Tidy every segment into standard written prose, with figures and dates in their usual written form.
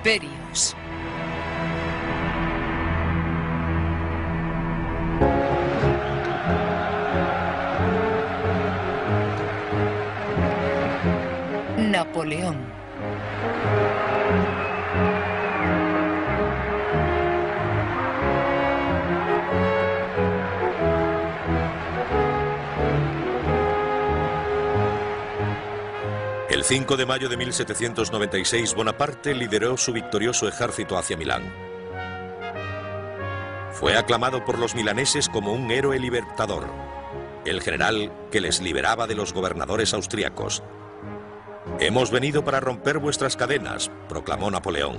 Imperios. Napoleón. El 5 de mayo de 1796, Bonaparte lideró su victorioso ejército hacia Milán. Fue aclamado por los milaneses como un héroe libertador, el general que les liberaba de los gobernadores austríacos. «Hemos venido para romper vuestras cadenas», proclamó Napoleón.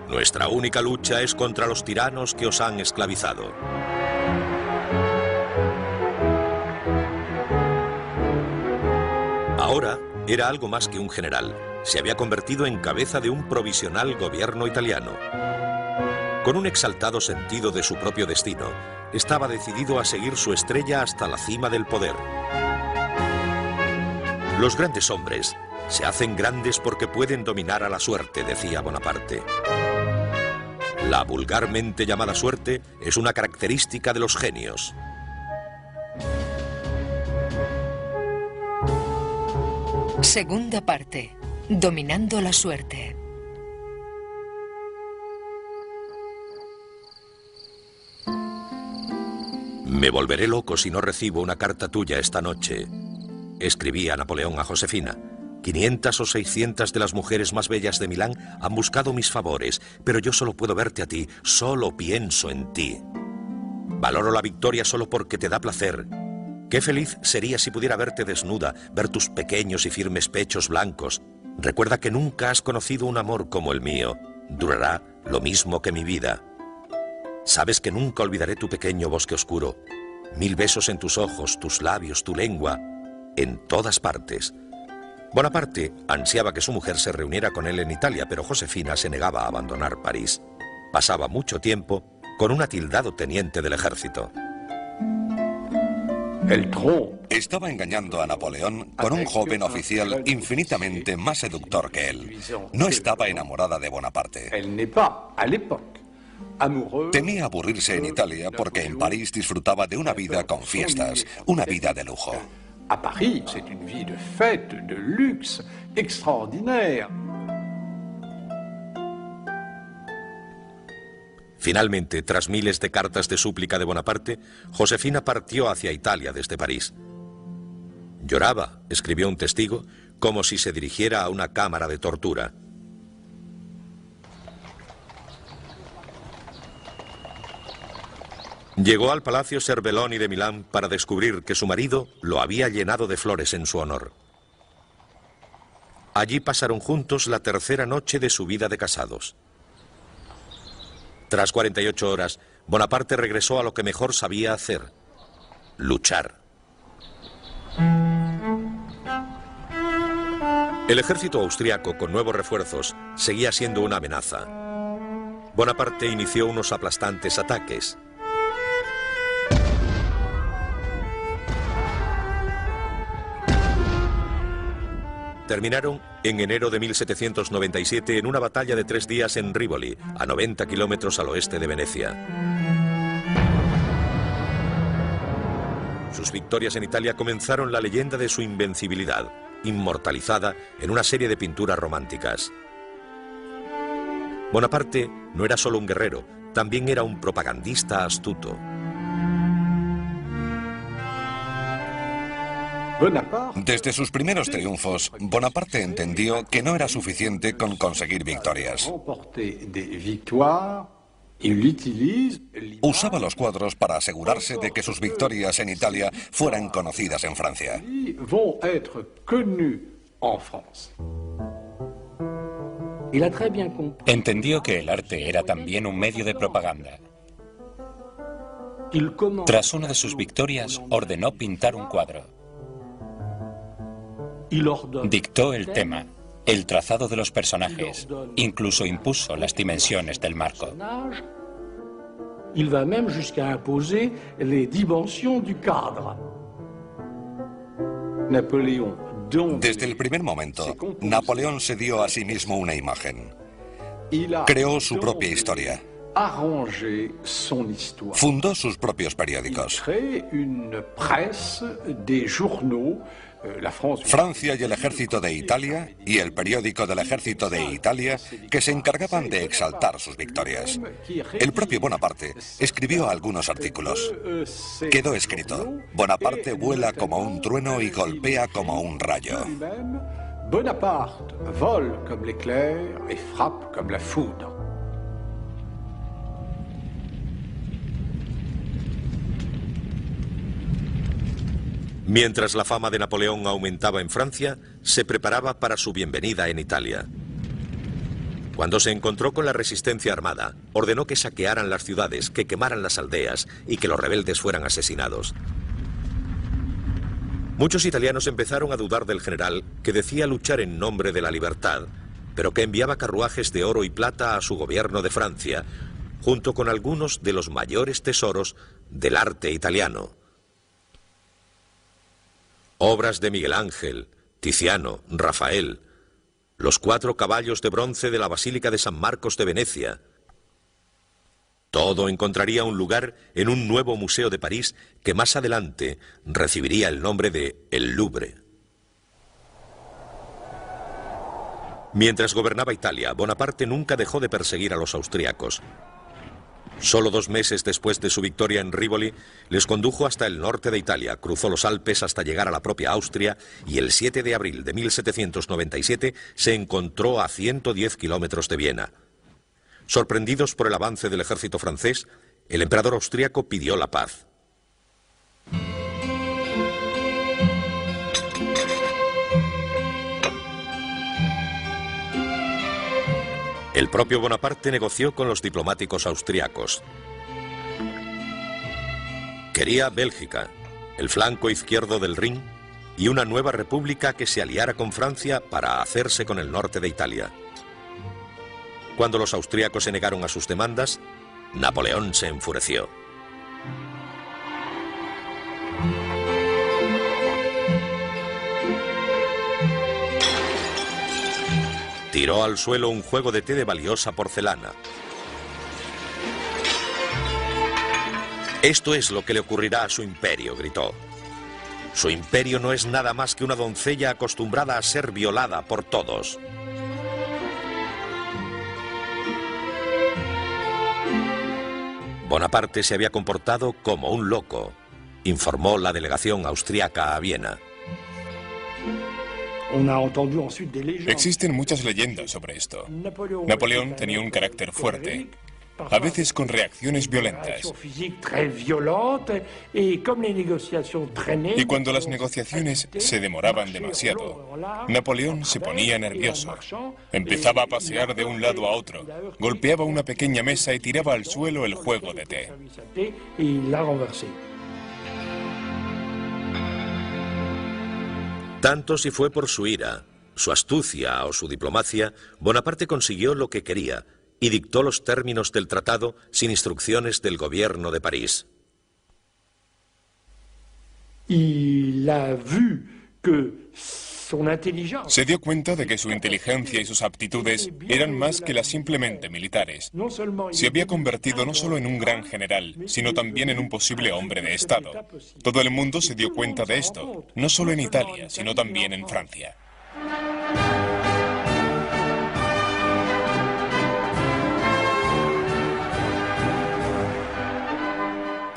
«Nuestra única lucha es contra los tiranos que os han esclavizado». Ahora era algo más que un general. Se había convertido en cabeza de un provisional gobierno italiano. Con un exaltado sentido de su propio destino, estaba decidido a seguir su estrella hasta la cima del poder. Los grandes hombres se hacen grandes porque pueden dominar a la suerte, decía Bonaparte. La vulgarmente llamada suerte es una característica de los genios. Segunda parte. Dominando la suerte. Me volveré loco si no recibo una carta tuya esta noche, escribía Napoleón a Josefina. 500 o 600 de las mujeres más bellas de Milán han buscado mis favores, pero yo solo puedo verte a ti, solo pienso en ti. Valoro la victoria solo porque te da placer. Qué feliz sería si pudiera verte desnuda, ver tus pequeños y firmes pechos blancos. Recuerda que nunca has conocido un amor como el mío. Durará lo mismo que mi vida. Sabes que nunca olvidaré tu pequeño bosque oscuro. 1000 besos en tus ojos, tus labios, tu lengua, en todas partes. Bonaparte ansiaba que su mujer se reuniera con él en Italia, pero Josefina se negaba a abandonar París. Pasaba mucho tiempo con un atildado teniente del ejército. Estaba engañando a Napoleón con un joven oficial infinitamente más seductor que él. No estaba enamorada de Bonaparte. Temía aburrirse en Italia porque en París disfrutaba de una vida con fiestas, una vida de lujo. À Paris, c'est une vie de fête, de luxe, extraordinaire. Finalmente, tras miles de cartas de súplica de Bonaparte, Josefina partió hacia Italia desde París. Lloraba, escribió un testigo, como si se dirigiera a una cámara de tortura. Llegó al Palacio Serbelloni de Milán para descubrir que su marido lo había llenado de flores en su honor. Allí pasaron juntos la tercera noche de su vida de casados. Tras 48 horas, Bonaparte regresó a lo que mejor sabía hacer: luchar. El ejército austriaco, con nuevos refuerzos, seguía siendo una amenaza. Bonaparte inició unos aplastantes ataques. Terminaron en enero de 1797 en una batalla de 3 días en Rivoli, a 90 kilómetros al oeste de Venecia. Sus victorias en Italia comenzaron la leyenda de su invencibilidad, inmortalizada en una serie de pinturas románticas. Bonaparte no era solo un guerrero, también era un propagandista astuto. Desde sus primeros triunfos, Bonaparte entendió que no era suficiente con conseguir victorias. Usaba los cuadros para asegurarse de que sus victorias en Italia fueran conocidas en Francia. Entendió que el arte era también un medio de propaganda. Tras una de sus victorias, ordenó pintar un cuadro. Dictó el tema, el trazado de los personajes, incluso impuso las dimensiones del marco. Il va même jusqu'à imposer les dimensions du cadre. Desde el primer momento, Napoleón se dio a sí mismo una imagen. Creó su propia historia. Fundó sus propios periódicos. Francia y el ejército de Italia y el periódico del ejército de Italia, que se encargaban de exaltar sus victorias. El propio Bonaparte escribió algunos artículos. Quedó escrito: Bonaparte vuela como un trueno y golpea como un rayo. Bonaparte vole comme l'éclair et frappe comme la foudre. Mientras la fama de Napoleón aumentaba en Francia, se preparaba para su bienvenida en Italia. Cuando se encontró con la resistencia armada, ordenó que saquearan las ciudades, que quemaran las aldeas y que los rebeldes fueran asesinados. Muchos italianos empezaron a dudar del general, que decía luchar en nombre de la libertad, pero que enviaba carruajes de oro y plata a su gobierno de Francia, junto con algunos de los mayores tesoros del arte italiano. Obras de Miguel Ángel, Tiziano, Rafael, los 4 caballos de bronce de la Basílica de San Marcos de Venecia. Todo encontraría un lugar en un nuevo museo de París que más adelante recibiría el nombre de El Louvre. Mientras gobernaba Italia, Bonaparte nunca dejó de perseguir a los austríacos. Solo 2 meses después de su victoria en Rivoli, les condujo hasta el norte de Italia, cruzó los Alpes hasta llegar a la propia Austria y el 7 de abril de 1797 se encontró a 110 kilómetros de Viena. Sorprendidos por el avance del ejército francés, el emperador austríaco pidió la paz. El propio Bonaparte negoció con los diplomáticos austriacos. Quería Bélgica, el flanco izquierdo del Rin y una nueva república que se aliara con Francia para hacerse con el norte de Italia. Cuando los austriacos se negaron a sus demandas, Napoleón se enfureció. Tiró al suelo un juego de té de valiosa porcelana. Esto es lo que le ocurrirá a su imperio, gritó. Su imperio no es nada más que una doncella acostumbrada a ser violada por todos. Bonaparte se había comportado como un loco, informó la delegación austriaca a Viena. Existen muchas leyendas sobre esto. Napoleón tenía un carácter fuerte, a veces con reacciones violentas. Y cuando las negociaciones se demoraban demasiado, Napoleón se ponía nervioso. Empezaba a pasear de un lado a otro, golpeaba una pequeña mesa y tiraba al suelo el juego de té. Tanto si fue por su ira, su astucia o su diplomacia, Bonaparte consiguió lo que quería y dictó los términos del tratado sin instrucciones del gobierno de París. Se dio cuenta de que su inteligencia y sus aptitudes eran más que las simplemente militares. Se había convertido no solo en un gran general, sino también en un posible hombre de Estado. Todo el mundo se dio cuenta de esto, no solo en Italia, sino también en Francia.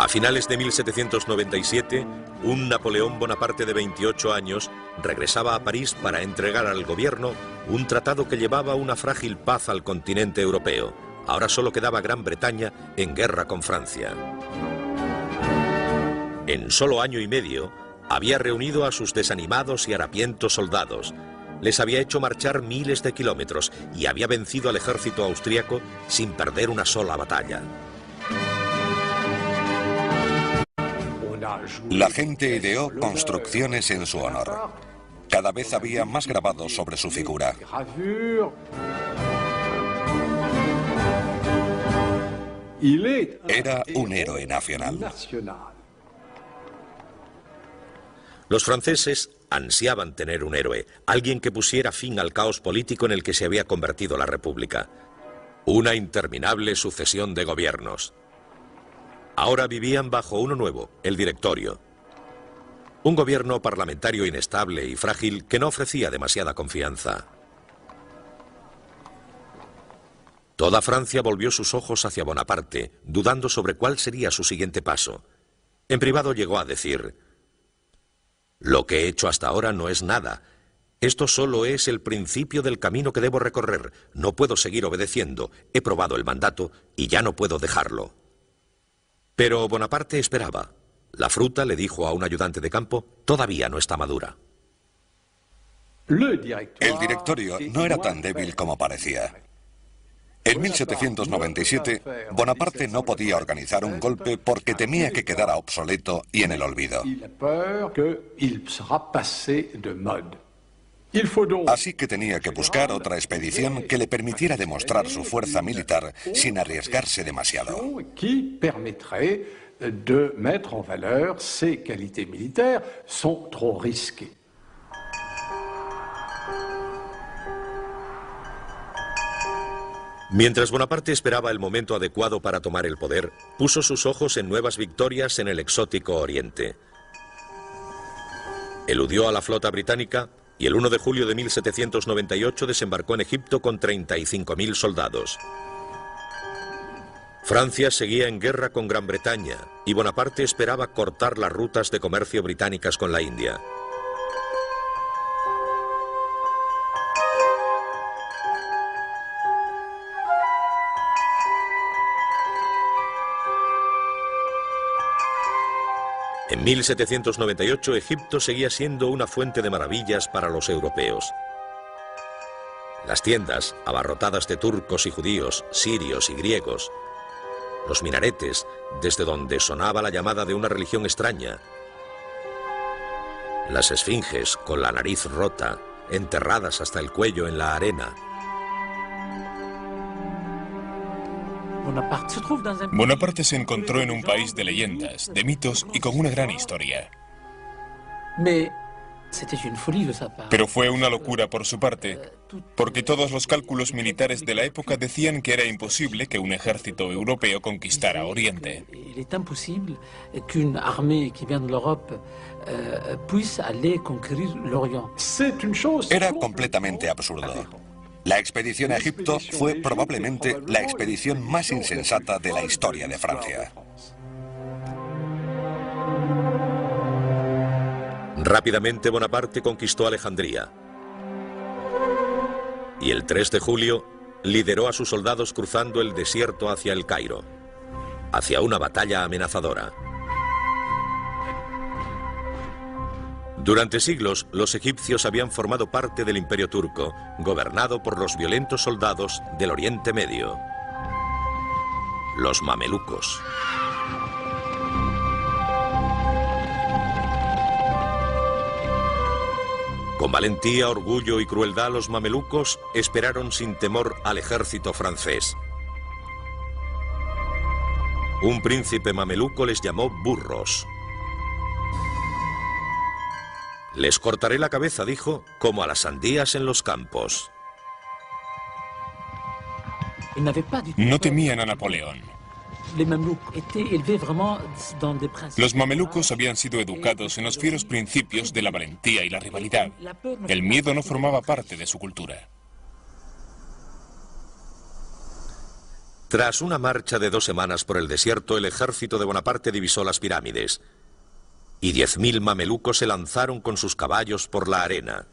A finales de 1797, un Napoleón Bonaparte de 28 años regresaba a París para entregar al gobierno un tratado que llevaba una frágil paz al continente europeo. Ahora solo quedaba Gran Bretaña en guerra con Francia. En solo año y medio, había reunido a sus desanimados y harapientos soldados. Les había hecho marchar miles de kilómetros y había vencido al ejército austríaco sin perder una sola batalla. La gente ideó construcciones en su honor. Cada vez había más grabados sobre su figura. Era un héroe nacional. Los franceses ansiaban tener un héroe, alguien que pusiera fin al caos político en el que se había convertido la República. Una interminable sucesión de gobiernos. Ahora vivían bajo uno nuevo, el Directorio. Un gobierno parlamentario inestable y frágil que no ofrecía demasiada confianza. Toda Francia volvió sus ojos hacia Bonaparte, dudando sobre cuál sería su siguiente paso. En privado llegó a decir: «Lo que he hecho hasta ahora no es nada. Esto solo es el principio del camino que debo recorrer. No puedo seguir obedeciendo. He probado el mandato y ya no puedo dejarlo». Pero Bonaparte esperaba. La fruta, le dijo a un ayudante de campo, todavía no está madura. El Directorio no era tan débil como parecía. En 1797, Bonaparte no podía organizar un golpe porque temía que quedara obsoleto y en el olvido. Así que tenía que buscar otra expedición que le permitiera demostrar su fuerza militar sin arriesgarse demasiado. De mettre en valeur ses qualités militaires sont trop risquées. Mientras Bonaparte esperaba el momento adecuado para tomar el poder, puso sus ojos en nuevas victorias en el exótico Oriente. Eludió a la flota británica y el 1 de julio de 1798 desembarcó en Egipto con 35.000 soldados. Francia seguía en guerra con Gran Bretaña y Bonaparte esperaba cortar las rutas de comercio británicas con la India. En 1798 Egipto seguía siendo una fuente de maravillas para los europeos. Las tiendas, abarrotadas de turcos y judíos, sirios y griegos, los minaretes, desde donde sonaba la llamada de una religión extraña, las esfinges con la nariz rota, enterradas hasta el cuello en la arena. Bonaparte se encontró en un país de leyendas, de mitos y con una gran historia. Pero fue una locura por su parte, porque todos los cálculos militares de la época decían que era imposible que un ejército europeo conquistara Oriente. Era completamente absurdo. La expedición a Egipto fue probablemente la expedición más insensata de la historia de Francia. Rápidamente Bonaparte conquistó Alejandría y el 3 de julio lideró a sus soldados cruzando el desierto hacia el Cairo, hacia una batalla amenazadora. Durante siglos, los egipcios habían formado parte del Imperio turco, gobernado por los violentos soldados del Oriente Medio, los mamelucos. Con valentía, orgullo y crueldad, los mamelucos esperaron sin temor al ejército francés. Un príncipe mameluco les llamó burros. Les cortaré la cabeza, dijo, como a las sandías en los campos. No temían a Napoleón. Los mamelucos habían sido educados en los fieros principios de la valentía y la rivalidad. El miedo no formaba parte de su cultura. Tras una marcha de 2 semanas por el desierto, el ejército de Bonaparte divisó las pirámides y 10.000 mamelucos se lanzaron con sus caballos por la arena.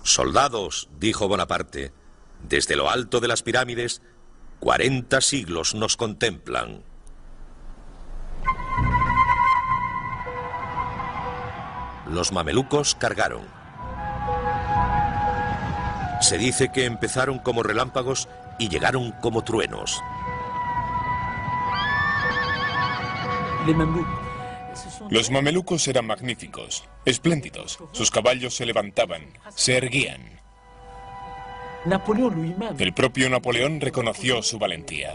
«Soldados», dijo Bonaparte, «desde lo alto de las pirámides, 40 siglos nos contemplan». Los mamelucos cargaron. Se dice que empezaron como relámpagos y llegaron como truenos. Los mamelucos eran magníficos, espléndidos. Sus caballos se levantaban, se erguían. El propio Napoleón reconoció su valentía.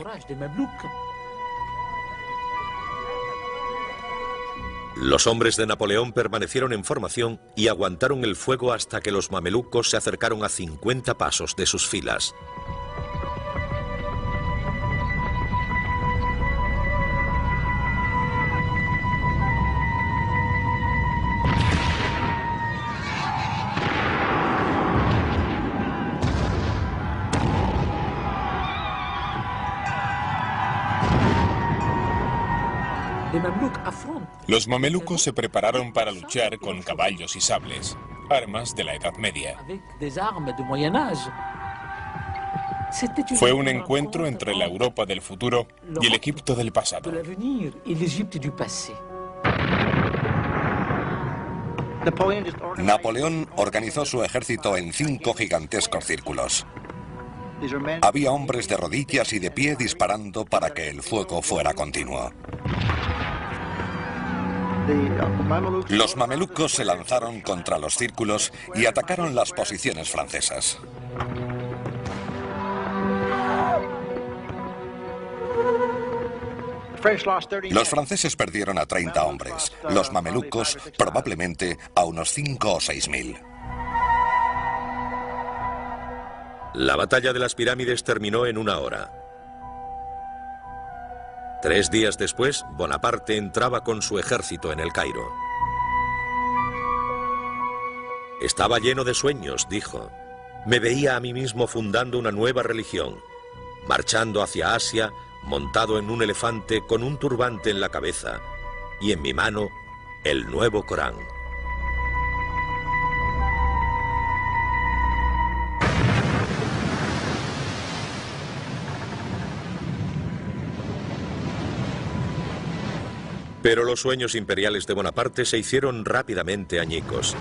Los hombres de Napoleón permanecieron en formación y aguantaron el fuego hasta que los mamelucos se acercaron a 50 pasos de sus filas. Los mamelucos se prepararon para luchar con caballos y sables, armas de la Edad Media. Fue un encuentro entre la Europa del futuro y el Egipto del pasado. Napoleón organizó su ejército en 5 gigantescos círculos. Había hombres de rodillas y de pie disparando para que el fuego fuera continuo. Los mamelucos se lanzaron contra los círculos y atacaron las posiciones francesas. Los franceses perdieron a 30 hombres, los mamelucos probablemente a unos 5 o 6.000. La batalla de las pirámides terminó en 1 hora. 3 días después, Bonaparte entraba con su ejército en el Cairo. Estaba lleno de sueños, dijo. Me veía a mí mismo fundando una nueva religión, marchando hacia Asia, montado en un elefante con un turbante en la cabeza y en mi mano el nuevo Corán. Pero los sueños imperiales de Bonaparte se hicieron rápidamente añicos.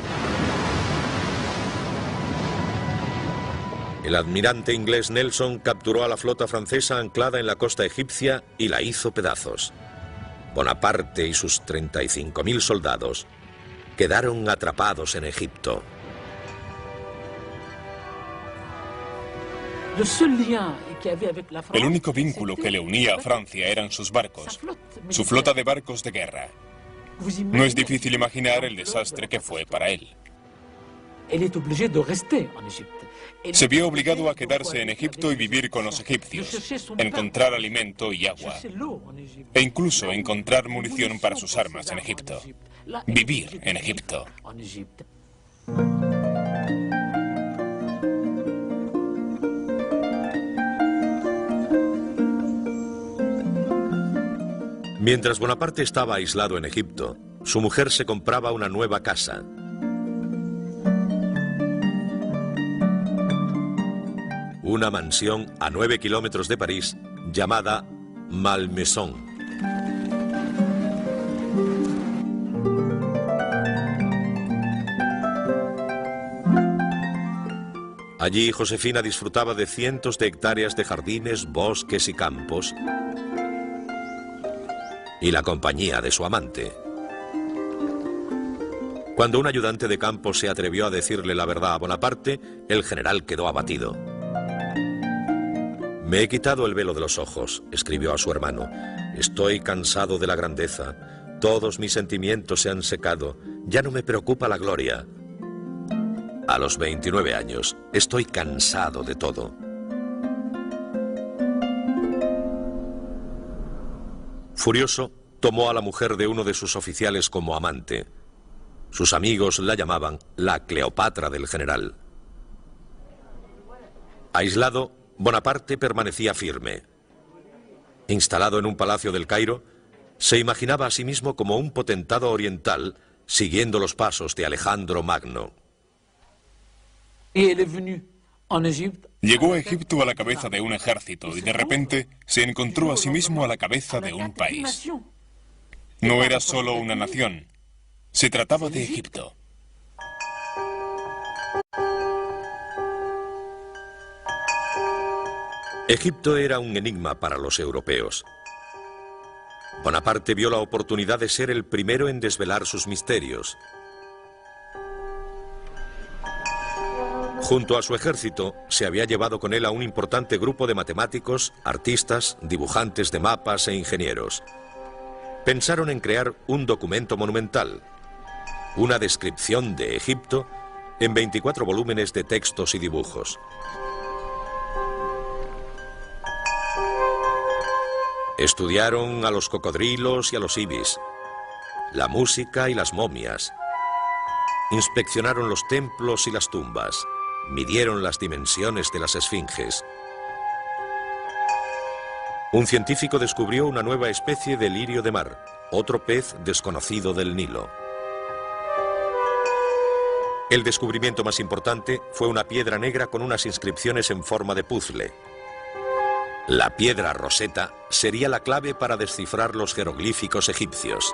El almirante inglés Nelson capturó a la flota francesa anclada en la costa egipcia y la hizo pedazos. Bonaparte y sus 35.000 soldados quedaron atrapados en Egipto. El único vínculo que le unía a Francia eran sus barcos, su flota de barcos de guerra. No es difícil imaginar el desastre que fue para él. Se vio obligado a quedarse en Egipto y vivir con los egipcios, encontrar alimento y agua, e incluso encontrar munición para sus armas en Egipto. Vivir en Egipto. Mientras Bonaparte estaba aislado en Egipto, su mujer se compraba una nueva casa. Una mansión a 9 kilómetros de París llamada Malmaison. Allí Josefina disfrutaba de cientos de hectáreas de jardines, bosques y campos y la compañía de su amante. Cuando un ayudante de campo se atrevió a decirle la verdad a Bonaparte, el general quedó abatido. Me he quitado el velo de los ojos, escribió a su hermano. Estoy cansado de la grandeza. Todos mis sentimientos se han secado. Ya no me preocupa la gloria. A los 29 años, estoy cansado de todo. Furioso, tomó a la mujer de uno de sus oficiales como amante. Sus amigos la llamaban la Cleopatra del general. Aislado, Bonaparte permanecía firme. Instalado en un palacio del Cairo, se imaginaba a sí mismo como un potentado oriental siguiendo los pasos de Alejandro Magno. Llegó a Egipto a la cabeza de un ejército y de repente se encontró a sí mismo a la cabeza de un país. No era solo una nación, se trataba de Egipto. Egipto era un enigma para los europeos. Bonaparte vio la oportunidad de ser el primero en desvelar sus misterios. Junto a su ejército, se había llevado con él a un importante grupo de matemáticos, artistas, dibujantes de mapas e ingenieros. Pensaron en crear un documento monumental, una descripción de Egipto en 24 volúmenes de textos y dibujos. Estudiaron a los cocodrilos y a los ibis, la música y las momias. Inspeccionaron los templos y las tumbas. Midieron las dimensiones de las esfinges. Un científico descubrió una nueva especie de lirio de mar, otro pez desconocido del Nilo. El descubrimiento más importante fue una piedra negra con unas inscripciones en forma de puzzle. La piedra Rosetta sería la clave para descifrar los jeroglíficos egipcios.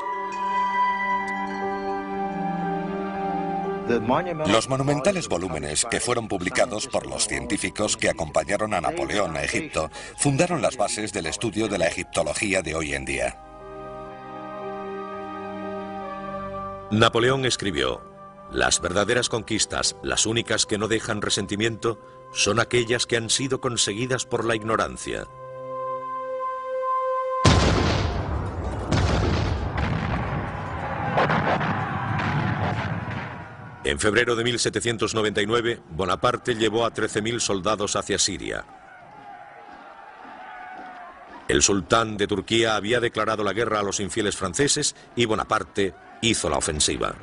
Los monumentales volúmenes que fueron publicados por los científicos que acompañaron a Napoleón a Egipto fundaron las bases del estudio de la egiptología de hoy en día. Napoleón escribió: "Las verdaderas conquistas, las únicas que no dejan resentimiento, son aquellas que han sido conseguidas por la ignorancia". En febrero de 1799, Bonaparte llevó a 13.000 soldados hacia Siria. El sultán de Turquía había declarado la guerra a los infieles franceses y Bonaparte hizo la ofensiva.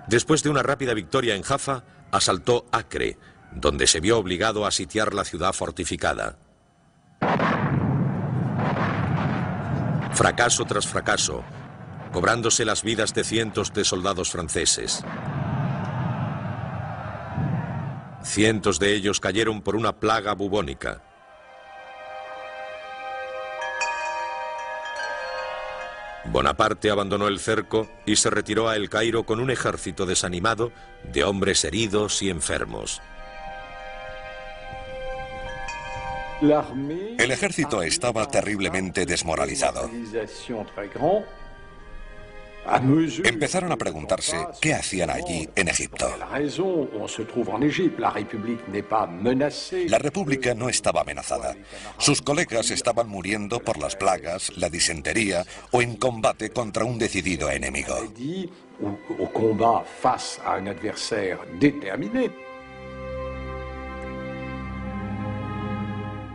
Después de una rápida victoria en Jaffa, asaltó Acre, donde se vio obligado a sitiar la ciudad fortificada. Fracaso tras fracaso, cobrándose las vidas de cientos de soldados franceses. Cientos de ellos cayeron por una plaga bubónica. Bonaparte abandonó el cerco y se retiró a El Cairo con un ejército desanimado de hombres heridos y enfermos. El ejército estaba terriblemente desmoralizado. Empezaron a preguntarse qué hacían allí en Egipto. La República no estaba amenazada. Sus colegas estaban muriendo por las plagas, la disentería o en combate contra un decidido enemigo.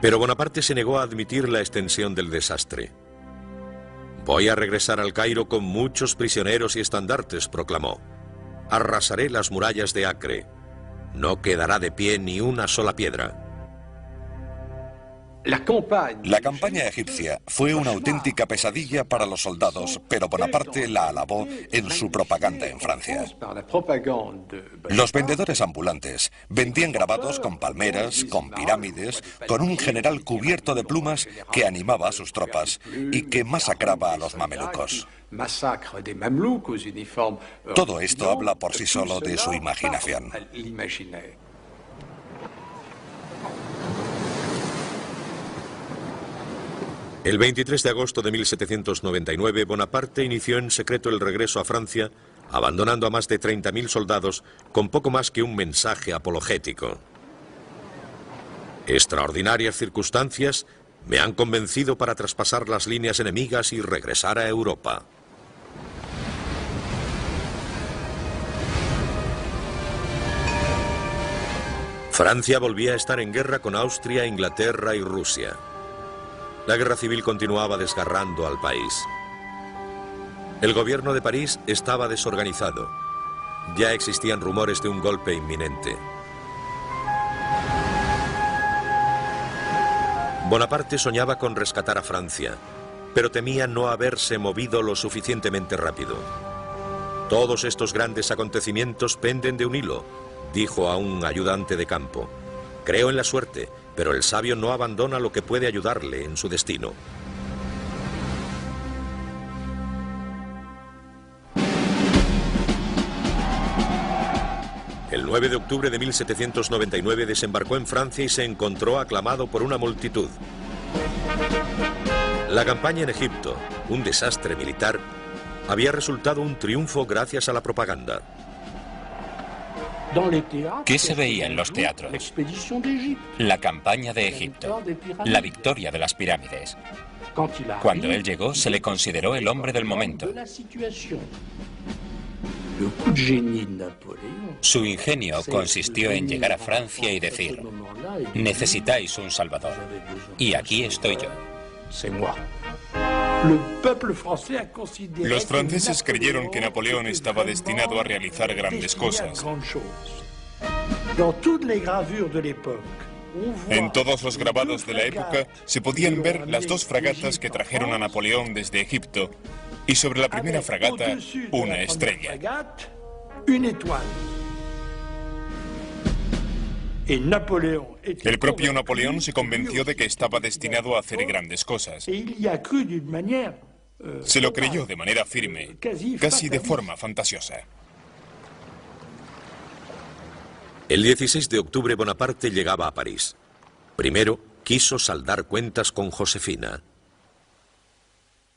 Pero Bonaparte se negó a admitir la extensión del desastre. «Voy a regresar al Cairo con muchos prisioneros y estandartes», proclamó. «Arrasaré las murallas de Acre. No quedará de pie ni una sola piedra». La campaña egipcia fue una auténtica pesadilla para los soldados, pero Bonaparte la alabó en su propaganda en Francia. Los vendedores ambulantes vendían grabados con palmeras, con pirámides, con un general cubierto de plumas que animaba a sus tropas y que masacraba a los mamelucos. Todo esto habla por sí solo de su imaginación. El 23 de agosto de 1799, Bonaparte inició en secreto el regreso a Francia, abandonando a más de 30.000 soldados con poco más que un mensaje apologético. Extraordinarias circunstancias me han convencido para traspasar las líneas enemigas y regresar a Europa. Francia volvía a estar en guerra con Austria, Inglaterra y Rusia. La guerra civil continuaba desgarrando al país. El gobierno de París estaba desorganizado. Ya existían rumores de un golpe inminente. Bonaparte soñaba con rescatar a Francia, pero temía no haberse movido lo suficientemente rápido. «Todos estos grandes acontecimientos penden de un hilo», dijo a un ayudante de campo. «Creo en la suerte, pero el sabio no abandona lo que puede ayudarle en su destino». El 9 de octubre de 1799 desembarcó en Francia y se encontró aclamado por una multitud. La campaña en Egipto, un desastre militar, había resultado un triunfo gracias a la propaganda. ¿Qué se veía en los teatros? La campaña de Egipto, la victoria de las pirámides. Cuando él llegó, se le consideró el hombre del momento. Su ingenio consistió en llegar a Francia y decir: necesitáis un salvador, y aquí estoy yo. Los franceses creyeron que Napoleón estaba destinado a realizar grandes cosas. En todos los grabados de la época se podían ver las dos fragatas que trajeron a Napoleón desde Egipto y sobre la primera fragata una estrella. El propio Napoleón se convenció de que estaba destinado a hacer grandes cosas. Se lo creyó de manera firme, casi de forma fantasiosa. El 16 de octubre Bonaparte llegaba a París. Primero, quiso saldar cuentas con Josefina.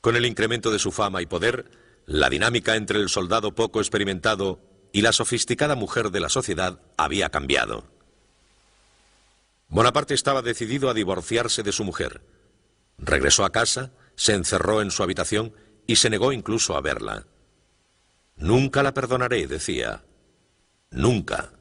Con el incremento de su fama y poder, la dinámica entre el soldado poco experimentado y la sofisticada mujer de la sociedad había cambiado. Bonaparte estaba decidido a divorciarse de su mujer. Regresó a casa, se encerró en su habitación y se negó incluso a verla. Nunca la perdonaré, decía. Nunca.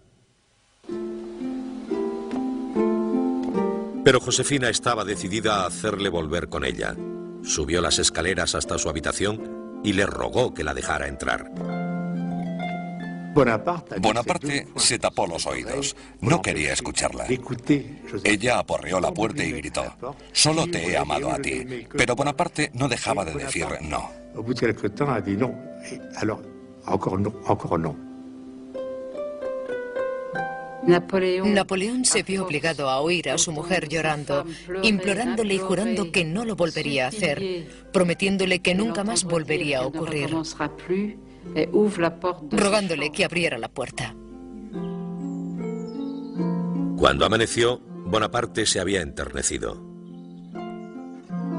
Pero Josefina estaba decidida a hacerle volver con ella. Subió las escaleras hasta su habitación y le rogó que la dejara entrar. Bonaparte se tapó los oídos. No quería escucharla. Ella aporreó la puerta y gritó: «Solo te he amado a ti». Pero Bonaparte no dejaba de decir no. Napoleón se vio obligado a oír a su mujer llorando, implorándole y jurando que no lo volvería a hacer, prometiéndole que nunca más volvería a ocurrir, rogándole que abriera la puerta. Cuando amaneció, Bonaparte se había enternecido.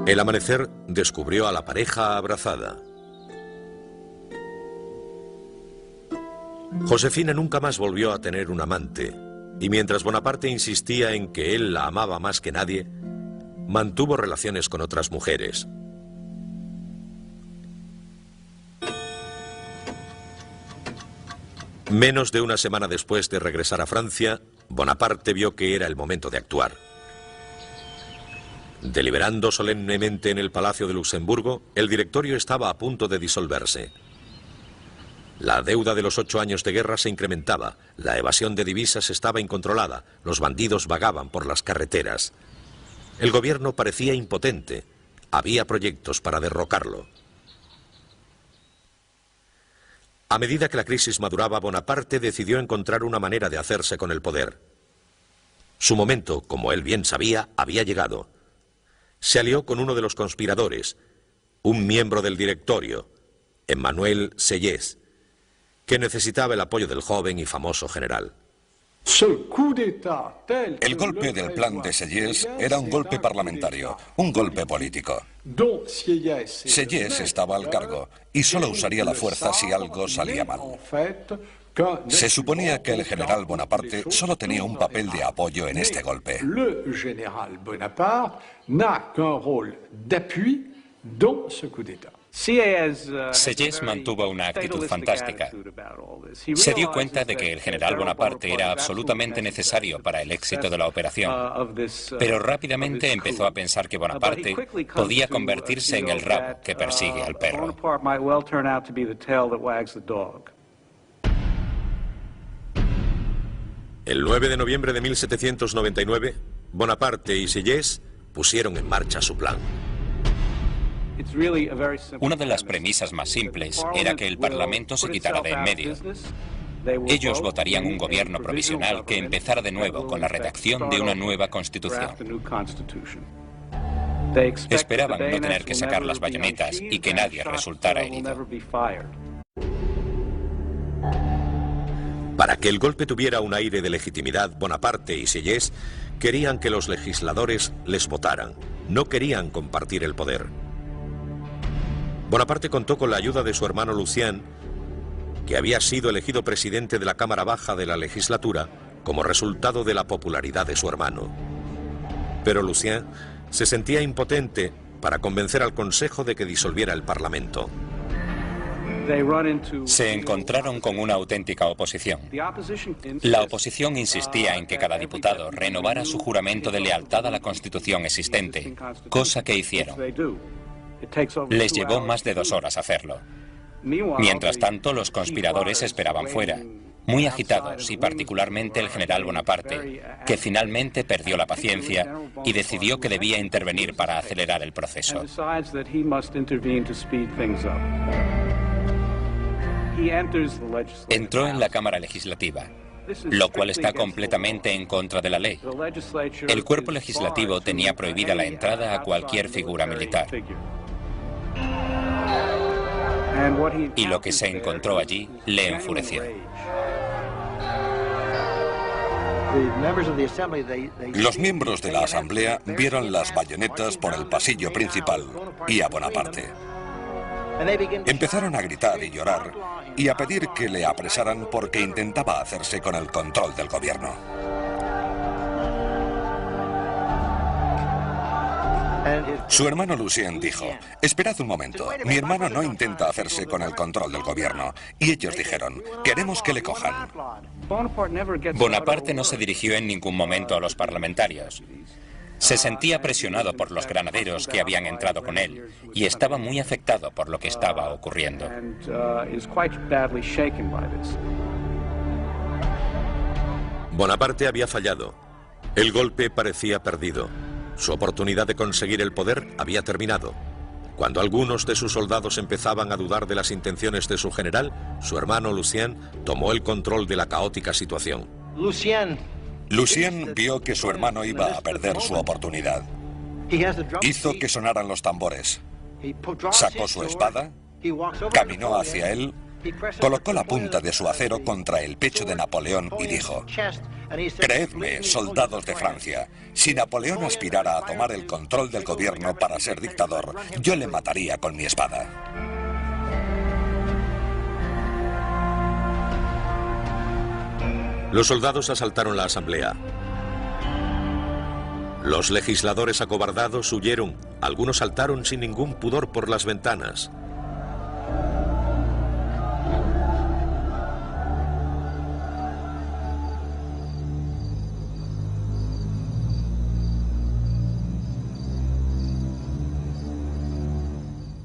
El amanecer descubrió a la pareja abrazada. Josefina nunca más volvió a tener un amante, y mientras Bonaparte insistía en que él la amaba más que nadie, mantuvo relaciones con otras mujeres. Menos de una semana después de regresar a Francia, Bonaparte vio que era el momento de actuar. Deliberando solemnemente en el Palacio de Luxemburgo, el directorio estaba a punto de disolverse. La deuda de los 8 años de guerra se incrementaba, la evasión de divisas estaba incontrolada, los bandidos vagaban por las carreteras. El gobierno parecía impotente, había proyectos para derrocarlo. A medida que la crisis maduraba, Bonaparte decidió encontrar una manera de hacerse con el poder. Su momento, como él bien sabía, había llegado. Se alió con uno de los conspiradores, un miembro del directorio, Emmanuel Sieyès, que necesitaba el apoyo del joven y famoso general. El golpe del plan de Sieyès era un golpe parlamentario, un golpe político. Sieyès estaba al cargo y solo usaría la fuerza si algo salía mal. Se suponía que el general Bonaparte solo tenía un papel de apoyo en este golpe. Sieyès mantuvo una actitud fantástica. Se dio cuenta de que el general Bonaparte era absolutamente necesario para el éxito de la operación, pero rápidamente empezó a pensar que Bonaparte podía convertirse en el rabo que persigue al perro. El 9 de noviembre de 1799, Bonaparte y Sieyès pusieron en marcha su plan. Una de las premisas más simples era que el Parlamento se quitara de en medio. Ellos votarían un gobierno provisional que empezara de nuevo con la redacción de una nueva constitución. Esperaban no tener que sacar las bayonetas y que nadie resultara herido. Para que el golpe tuviera un aire de legitimidad, Bonaparte y Sieyès querían que los legisladores les votaran. No querían compartir el poder. Bonaparte contó con la ayuda de su hermano Lucien, que había sido elegido presidente de la Cámara Baja de la legislatura como resultado de la popularidad de su hermano. Pero Lucien se sentía impotente para convencer al Consejo de que disolviera el Parlamento. Se encontraron con una auténtica oposición. La oposición insistía en que cada diputado renovara su juramento de lealtad a la Constitución existente, cosa que hicieron. Les llevó más de 2 horas hacerlo. Mientras tanto, los conspiradores esperaban fuera. muy agitados, y particularmente el general Bonaparte, que finalmente perdió la paciencia y decidió que debía intervenir para acelerar el proceso. Entró en la Cámara Legislativa, lo cual está completamente en contra de la ley. El cuerpo legislativo tenía prohibida la entrada a cualquier figura militar. Y lo que se encontró allí le enfureció. Los miembros de la Asamblea vieron las bayonetas por el pasillo principal y a Bonaparte. Empezaron a gritar y llorar y a pedir que le apresaran porque intentaba hacerse con el control del gobierno. Su hermano Lucien dijo: esperad un momento, mi hermano no intenta hacerse con el control del gobierno. Y ellos dijeron: queremos que le cojan. Bonaparte no se dirigió en ningún momento a los parlamentarios. Se sentía presionado por los granaderos que habían entrado con él y estaba muy afectado por lo que estaba ocurriendo. Bonaparte había fallado. El golpe parecía perdido. Su oportunidad de conseguir el poder había terminado. Cuando algunos de sus soldados empezaban a dudar de las intenciones de su general, su hermano Lucien tomó el control de la caótica situación. Lucien vio que su hermano iba a perder su oportunidad. Hizo que sonaran los tambores. Sacó su espada, caminó hacia él, colocó la punta de su acero contra el pecho de Napoleón y dijo: creedme, soldados de Francia, si Napoleón aspirara a tomar el control del gobierno para ser dictador, yo le mataría con mi espada. Los soldados asaltaron la asamblea. Los legisladores acobardados huyeron. Algunos saltaron sin ningún pudor por las ventanas.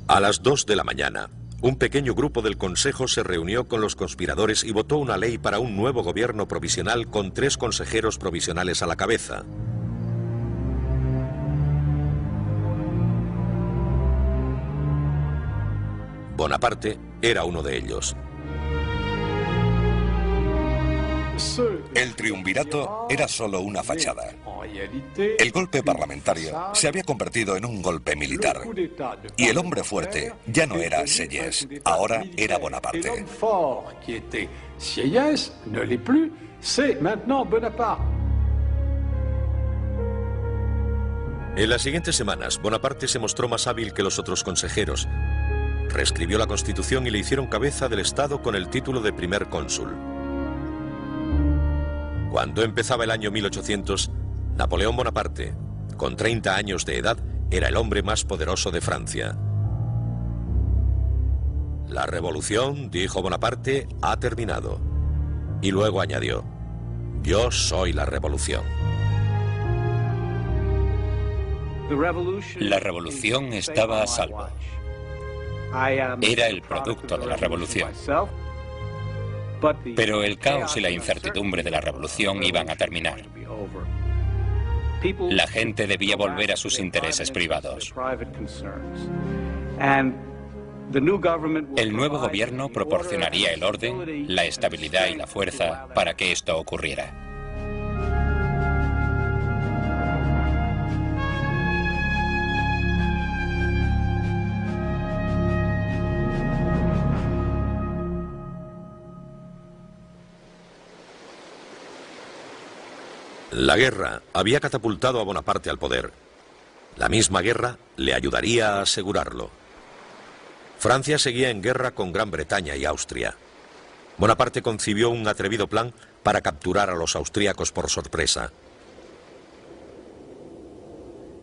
A las 2 de la mañana, un pequeño grupo del Consejo se reunió con los conspiradores y votó una ley para un nuevo gobierno provisional con 3 consejeros provisionales a la cabeza. Bonaparte era uno de ellos. El triunvirato era solo una fachada. El golpe parlamentario se había convertido en un golpe militar. Y el hombre fuerte ya no era Sieyès, ahora era Bonaparte. En las siguientes semanas, Bonaparte se mostró más hábil que los otros consejeros. Reescribió la Constitución y le hicieron cabeza del Estado con el título de primer cónsul. Cuando empezaba el año 1800, Napoleón Bonaparte, con 30 años de edad, era el hombre más poderoso de Francia. La revolución, dijo Bonaparte, ha terminado. Y luego añadió: yo soy la revolución. La revolución estaba a salvo. Era el producto de la revolución. Pero el caos y la incertidumbre de la revolución iban a terminar. La gente debía volver a sus intereses privados. El nuevo gobierno proporcionaría el orden, la estabilidad y la fuerza para que esto ocurriera. La guerra había catapultado a Bonaparte al poder. La misma guerra le ayudaría a asegurarlo. Francia seguía en guerra con Gran Bretaña y Austria. Bonaparte concibió un atrevido plan para capturar a los austríacos por sorpresa.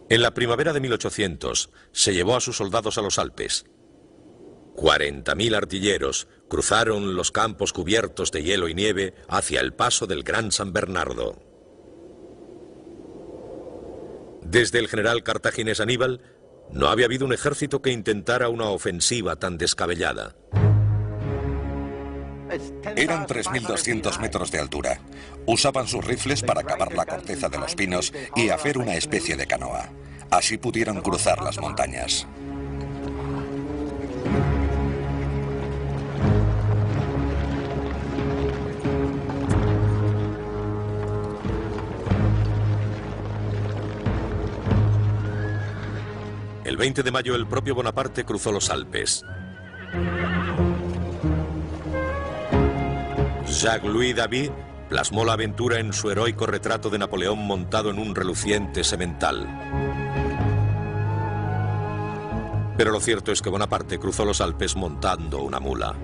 En la primavera de 1800 se llevó a sus soldados a los Alpes. 40.000 artilleros cruzaron los campos cubiertos de hielo y nieve hacia el paso del Gran San Bernardo. Desde el general cartaginés Aníbal, no había habido un ejército que intentara una ofensiva tan descabellada. Eran 3.200 metros de altura. Usaban sus rifles para cavar la corteza de los pinos y hacer una especie de canoa. Así pudieron cruzar las montañas. El 20 de mayo el propio Bonaparte cruzó los Alpes. Jacques-Louis David plasmó la aventura en su heroico retrato de Napoleón montado en un reluciente semental. Pero lo cierto es que Bonaparte cruzó los Alpes montando una mula.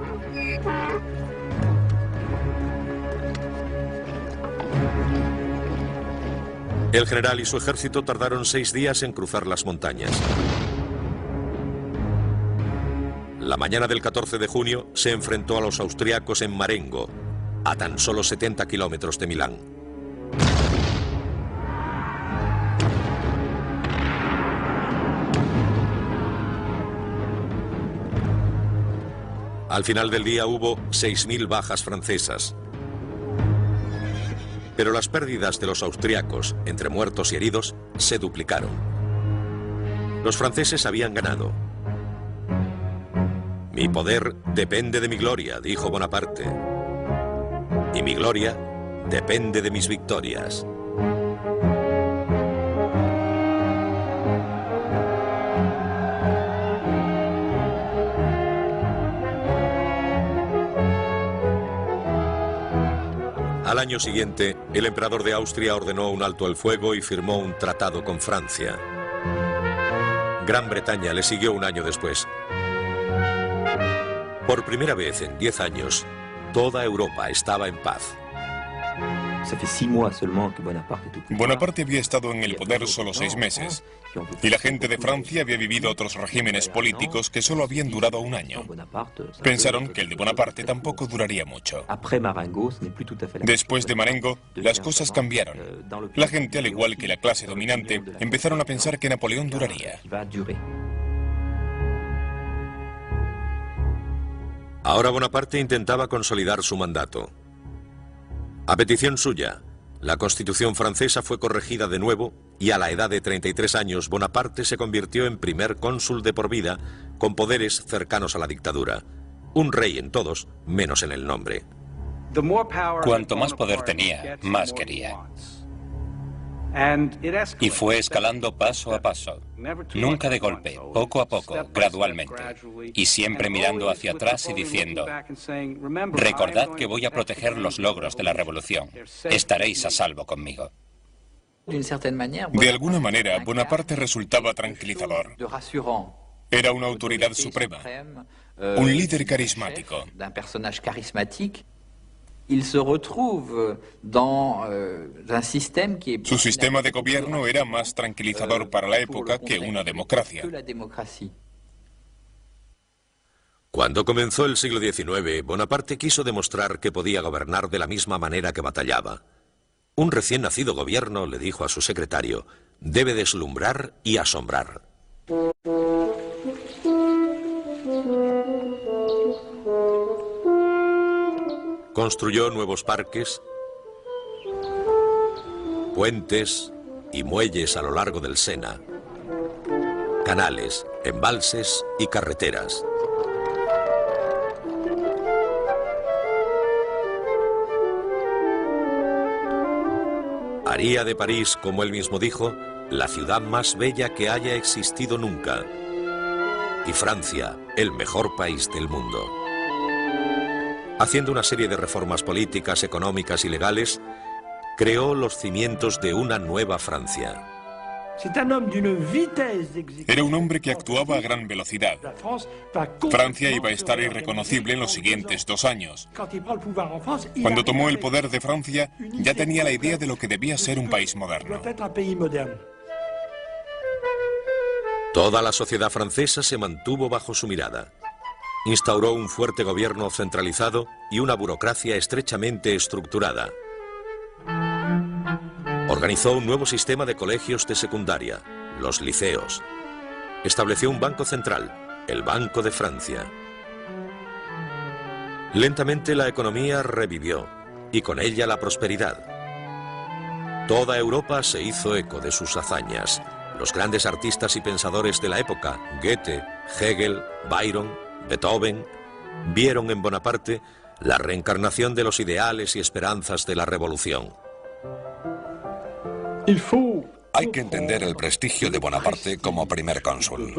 El general y su ejército tardaron 6 días en cruzar las montañas. La mañana del 14 de junio se enfrentó a los austriacos en Marengo, a tan solo 70 kilómetros de Milán. Al final del día hubo 6.000 bajas francesas. Pero las pérdidas de los austriacos, entre muertos y heridos, se duplicaron. Los franceses habían ganado. Mi poder depende de mi gloria, dijo Bonaparte. Y mi gloria depende de mis victorias. Al año siguiente, el emperador de Austria ordenó un alto el fuego y firmó un tratado con Francia. Gran Bretaña le siguió un año después. Por primera vez en 10 años, toda Europa estaba en paz. Bonaparte había estado en el poder solo 6 meses, y la gente de Francia había vivido otros regímenes políticos que solo habían durado un año. Pensaron que el de Bonaparte tampoco duraría mucho. Después de Marengo, las cosas cambiaron. La gente, al igual que la clase dominante, empezaron a pensar que Napoleón duraría. Ahora Bonaparte intentaba consolidar su mandato. A petición suya, la Constitución francesa fue corregida de nuevo y a la edad de 33 años Bonaparte se convirtió en primer cónsul de por vida con poderes cercanos a la dictadura. Un rey en todos, menos en el nombre. Cuanto más poder tenía, más quería. Y fue escalando paso a paso, nunca de golpe, poco a poco, gradualmente, y siempre mirando hacia atrás y diciendo: recordad que voy a proteger los logros de la revolución, estaréis a salvo conmigo. De alguna manera, Bonaparte resultaba tranquilizador. Era una autoridad suprema, un líder carismático. Su sistema de gobierno era más tranquilizador para la época que una democracia. Cuando comenzó el siglo XIX, Bonaparte quiso demostrar que podía gobernar de la misma manera que batallaba. Un recién nacido gobierno, le dijo a su secretario, debe deslumbrar y asombrar. Construyó nuevos parques, puentes y muelles a lo largo del Sena, canales, embalses y carreteras. Haría de París, como él mismo dijo, la ciudad más bella que haya existido nunca. Y Francia, el mejor país del mundo. Haciendo una serie de reformas políticas, económicas y legales, creó los cimientos de una nueva Francia. Era un hombre que actuaba a gran velocidad. Francia iba a estar irreconocible en los siguientes 2 años. Cuando tomó el poder de Francia, ya tenía la idea de lo que debía ser un país moderno. Toda la sociedad francesa se mantuvo bajo su mirada. Instauró un fuerte gobierno centralizado y una burocracia estrechamente estructurada. Organizó un nuevo sistema de colegios de secundaria, los liceos. Estableció un banco central, el Banco de Francia. Lentamente la economía revivió, y con ella la prosperidad. Toda Europa se hizo eco de sus hazañas. Los grandes artistas y pensadores de la época, Goethe, Hegel, Byron, Beethoven, vieron en Bonaparte la reencarnación de los ideales y esperanzas de la revolución. Hay que entender el prestigio de Bonaparte como primer cónsul.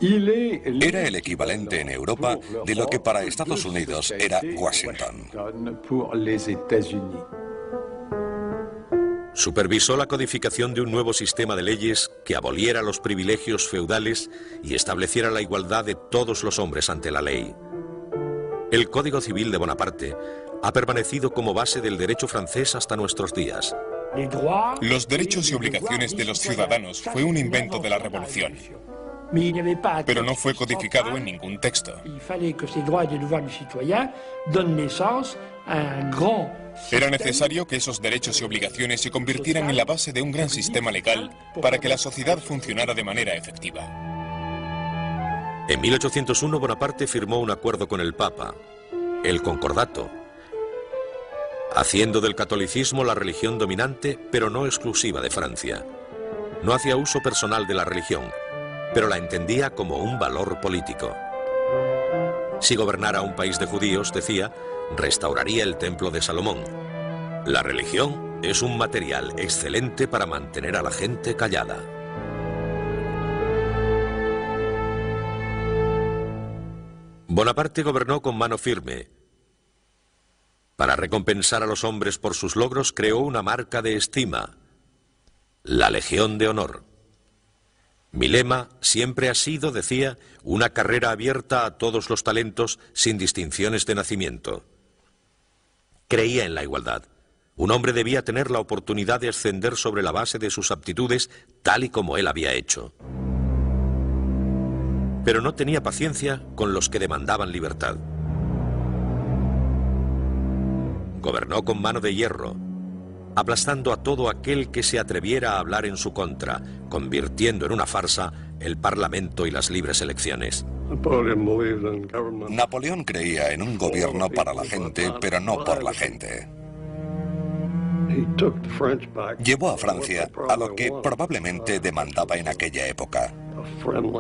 Era el equivalente en Europa de lo que para Estados Unidos era Washington. Supervisó la codificación de un nuevo sistema de leyes que aboliera los privilegios feudales y estableciera la igualdad de todos los hombres ante la ley. El Código Civil de Bonaparte ha permanecido como base del derecho francés hasta nuestros días. Los derechos y obligaciones de los ciudadanos fue un invento de la Revolución, pero no fue codificado en ningún texto. Era necesario que esos derechos y obligaciones se convirtieran en la base de un gran sistema legal para que la sociedad funcionara de manera efectiva. En 1801 Bonaparte firmó un acuerdo con el Papa, el Concordato, haciendo del catolicismo la religión dominante, pero no exclusiva de Francia. No hacía uso personal de la religión, pero la entendía como un valor político. Si gobernara un país de judíos, decía, restauraría el templo de Salomón. La religión es un material excelente para mantener a la gente callada. Bonaparte gobernó con mano firme. Para recompensar a los hombres por sus logros, creó una marca de estima, la Legión de Honor. Mi lema siempre ha sido, decía, una carrera abierta a todos los talentos sin distinciones de nacimiento. Creía en la igualdad. Un hombre debía tener la oportunidad de ascender sobre la base de sus aptitudes, tal y como él había hecho. Pero no tenía paciencia con los que demandaban libertad. Gobernó con mano de hierro, aplastando a todo aquel que se atreviera a hablar en su contra, convirtiendo en una farsa el Parlamento y las libres elecciones. Napoleón creía en un gobierno para la gente, pero no por la gente. Llevó a Francia a lo que probablemente demandaba en aquella época,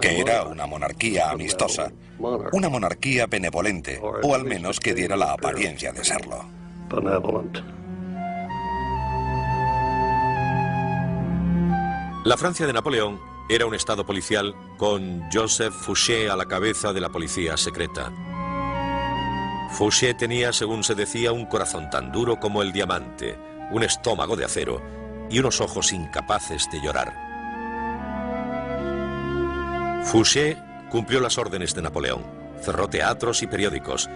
que era una monarquía amistosa, una monarquía benevolente, o al menos que diera la apariencia de serlo. La Francia de Napoleón era un estado policial con Joseph Fouché a la cabeza de la policía secreta. Fouché tenía, según se decía, un corazón tan duro como el diamante, un estómago de acero y unos ojos incapaces de llorar. Fouché cumplió las órdenes de Napoleón, cerró teatros y periódicos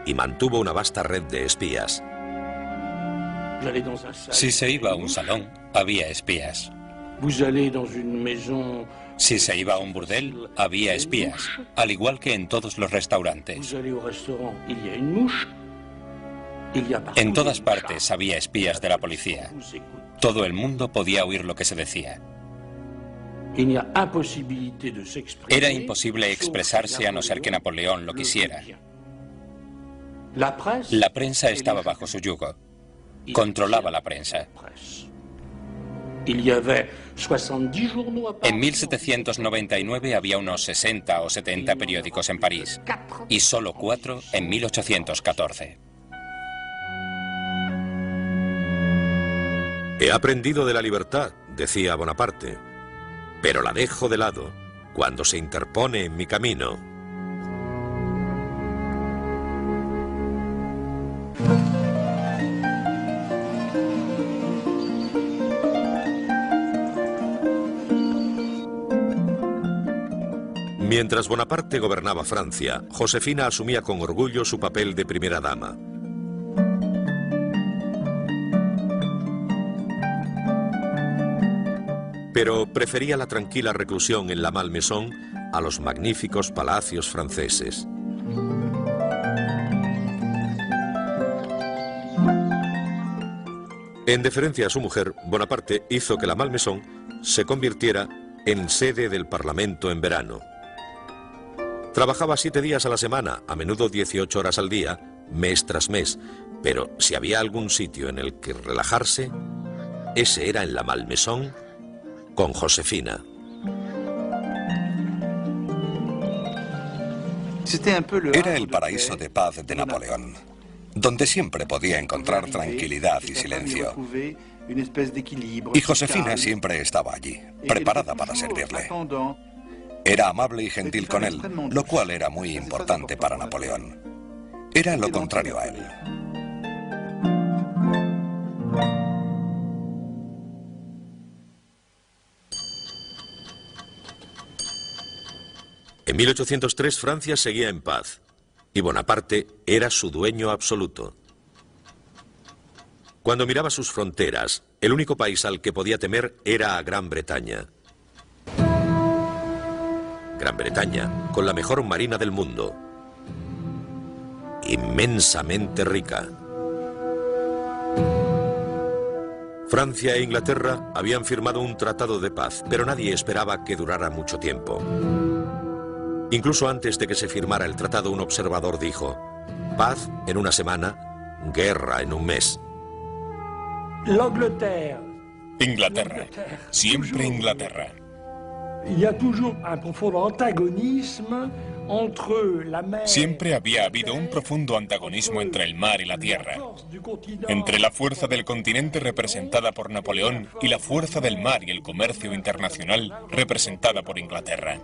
y mantuvo una vasta red de espías. Si se iba a un salón, había espías. Si se iba a un burdel, había espías, al igual que en todos los restaurantes. En todas partes había espías de la policía. Todo el mundo podía oír lo que se decía. Era imposible expresarse a no ser que Napoleón lo quisiera. La prensa estaba bajo su yugo. Controlaba la prensa. En 1799 había unos 60 o 70 periódicos en París y solo 4 en 1814. He aprendido de la libertad, decía Bonaparte, pero la dejo de lado cuando se interpone en mi camino. Mientras Bonaparte gobernaba Francia, Josefina asumía con orgullo su papel de primera dama. Pero prefería la tranquila reclusión en la Malmaison a los magníficos palacios franceses. En deferencia a su mujer, Bonaparte hizo que la Malmaison se convirtiera en sede del Parlamento en verano. Trabajaba 7 días a la semana, a menudo 18 horas al día, mes tras mes, pero si había algún sitio en el que relajarse, ese era en la Malmaison con Josefina. Era el paraíso de paz de Napoleón, donde siempre podía encontrar tranquilidad y silencio. Y Josefina siempre estaba allí, preparada para servirle. Era amable y gentil con él, lo cual era muy importante para Napoleón. Era lo contrario a él. En 1803 Francia seguía en paz y Bonaparte era su dueño absoluto. Cuando miraba sus fronteras, el único país al que podía temer era a Gran Bretaña. Gran Bretaña, con la mejor marina del mundo, inmensamente rica. Francia e Inglaterra habían firmado un tratado de paz, pero nadie esperaba que durara mucho tiempo. Incluso antes de que se firmara el tratado, un observador dijo: paz en una semana, guerra en un mes. Inglaterra, siempre Inglaterra. Siempre había habido un profundo antagonismo entre el mar y la tierra, entre la fuerza del continente representada por Napoleón y la fuerza del mar y el comercio internacional representada por Inglaterra.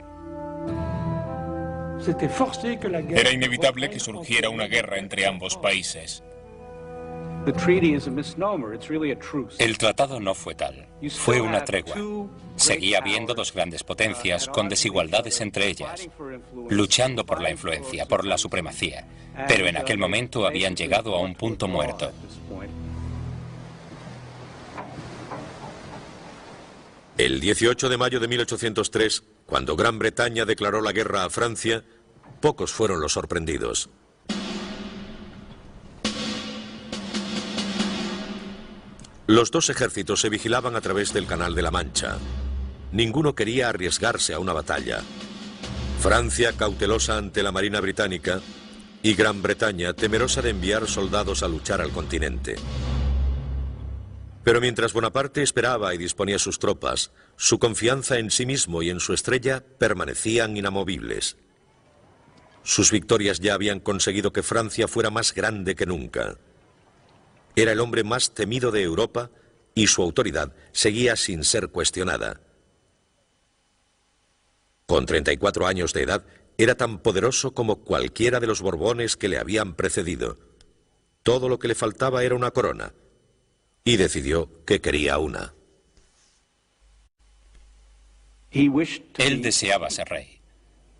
Era inevitable que surgiera una guerra entre ambos países. El tratado no fue tal, fue una tregua. Seguía habiendo dos grandes potencias con desigualdades entre ellas, luchando por la influencia, por la supremacía, pero en aquel momento habían llegado a un punto muerto. El 18 de mayo de 1803, cuando Gran Bretaña declaró la guerra a Francia, pocos fueron los sorprendidos. Los dos ejércitos se vigilaban a través del Canal de la Mancha. Ninguno quería arriesgarse a una batalla. Francia, cautelosa ante la Marina británica, y Gran Bretaña, temerosa de enviar soldados a luchar al continente. Pero mientras Bonaparte esperaba y disponía sus tropas, su confianza en sí mismo y en su estrella permanecían inamovibles. Sus victorias ya habían conseguido que Francia fuera más grande que nunca. Era el hombre más temido de Europa y su autoridad seguía sin ser cuestionada. Con 34 años de edad, era tan poderoso como cualquiera de los Borbones que le habían precedido. Todo lo que le faltaba era una corona, y decidió que quería una. Él deseaba ser rey.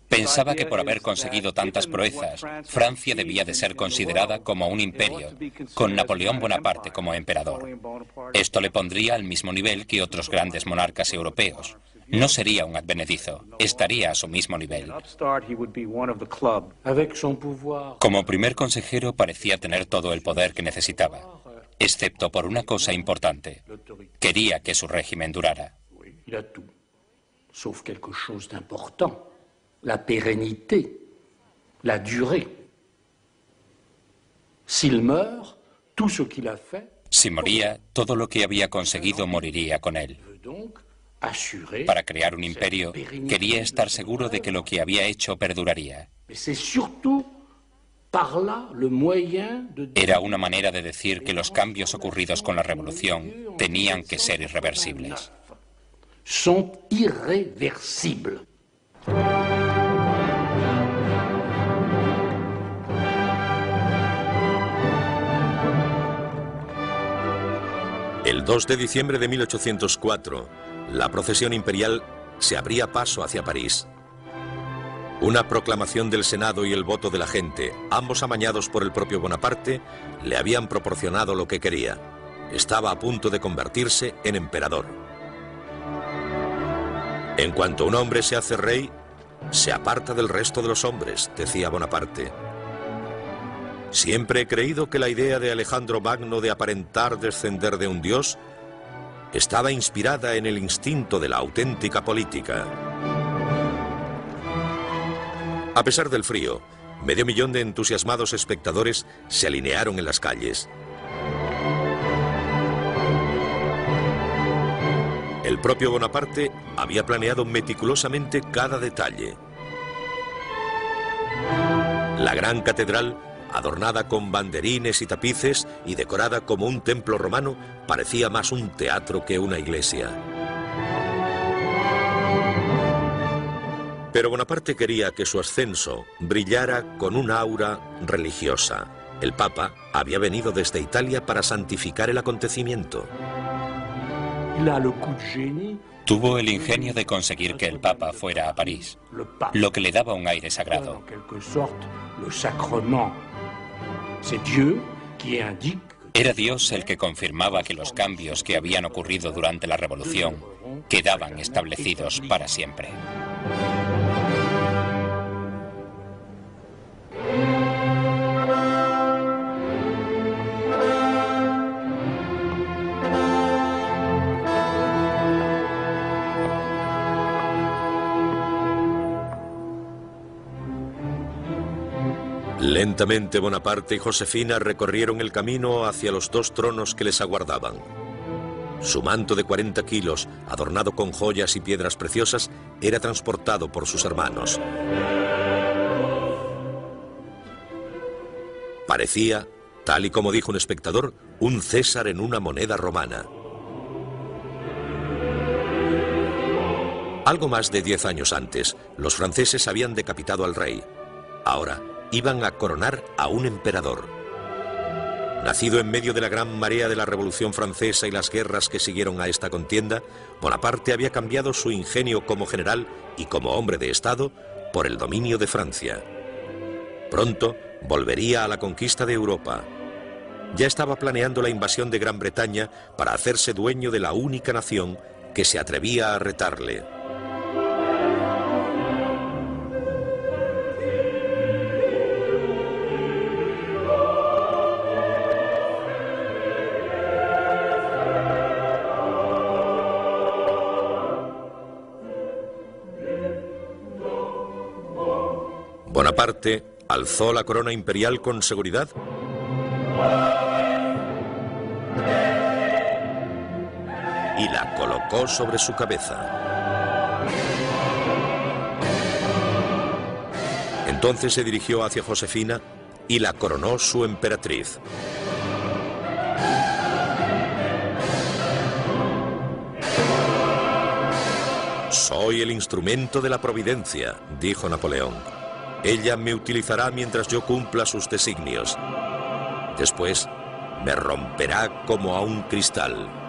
Pensaba que por haber conseguido tantas proezas, Francia debía de ser considerada como un imperio, con Napoleón Bonaparte como emperador. Esto le pondría al mismo nivel que otros grandes monarcas europeos. No sería un advenedizo, estaría a su mismo nivel. Como primer consejero parecía tener todo el poder que necesitaba, excepto por una cosa importante. Quería que su régimen durara. La pérennité, la durée. S'il meurt, tout ce qu'il a fait. Si moría, todo lo que había conseguido moriría con él. Para crear un imperio, quería estar seguro de que lo que había hecho perduraría. Era una manera de decir que los cambios ocurridos con la revolución tenían que ser irreversibles. Son irreversibles. El 2 de diciembre de 1804, la procesión imperial se abría paso hacia París. Una proclamación del Senado y el voto de la gente, ambos amañados por el propio Bonaparte, le habían proporcionado lo que quería. Estaba a punto de convertirse en emperador. En cuanto un hombre se hace rey, se aparta del resto de los hombres, decía Bonaparte. Siempre he creído que la idea de Alejandro Magno de aparentar descender de un dios estaba inspirada en el instinto de la auténtica política. A pesar del frío, 500.000 de entusiasmados espectadores se alinearon en las calles. El propio Bonaparte había planeado meticulosamente cada detalle. La gran catedral, adornada con banderines y tapices y decorada como un templo romano, parecía más un teatro que una iglesia. Pero Bonaparte quería que su ascenso brillara con un aura religiosa. El Papa había venido desde Italia para santificar el acontecimiento. Tuvo el ingenio de conseguir que el Papa fuera a París, lo que le daba un aire sagrado. Era Dios el que confirmaba que los cambios que habían ocurrido durante la Revolución quedaban establecidos para siempre. Lentamente Bonaparte y Josefina recorrieron el camino hacia los 2 tronos que les aguardaban. Su manto de 40 kilos, adornado con joyas y piedras preciosas, era transportado por sus hermanos. Parecía, tal y como dijo un espectador, un César en una moneda romana. Algo más de 10 años antes, los franceses habían decapitado al rey. Ahora iban a coronar a un emperador. Nacido en medio de la gran marea de la Revolución Francesa y las guerras que siguieron a esta contienda, Bonaparte había cambiado su ingenio como general y como hombre de Estado por el dominio de Francia. Pronto volvería a la conquista de Europa. Ya estaba planeando la invasión de Gran Bretaña para hacerse dueño de la única nación que se atrevía a retarle. Bonaparte alzó la corona imperial con seguridad y la colocó sobre su cabeza. Entonces se dirigió hacia Josefina y la coronó su emperatriz. Soy el instrumento de la providencia, dijo Napoleón. Ella me utilizará mientras yo cumpla sus designios. Después, me romperá como a un cristal.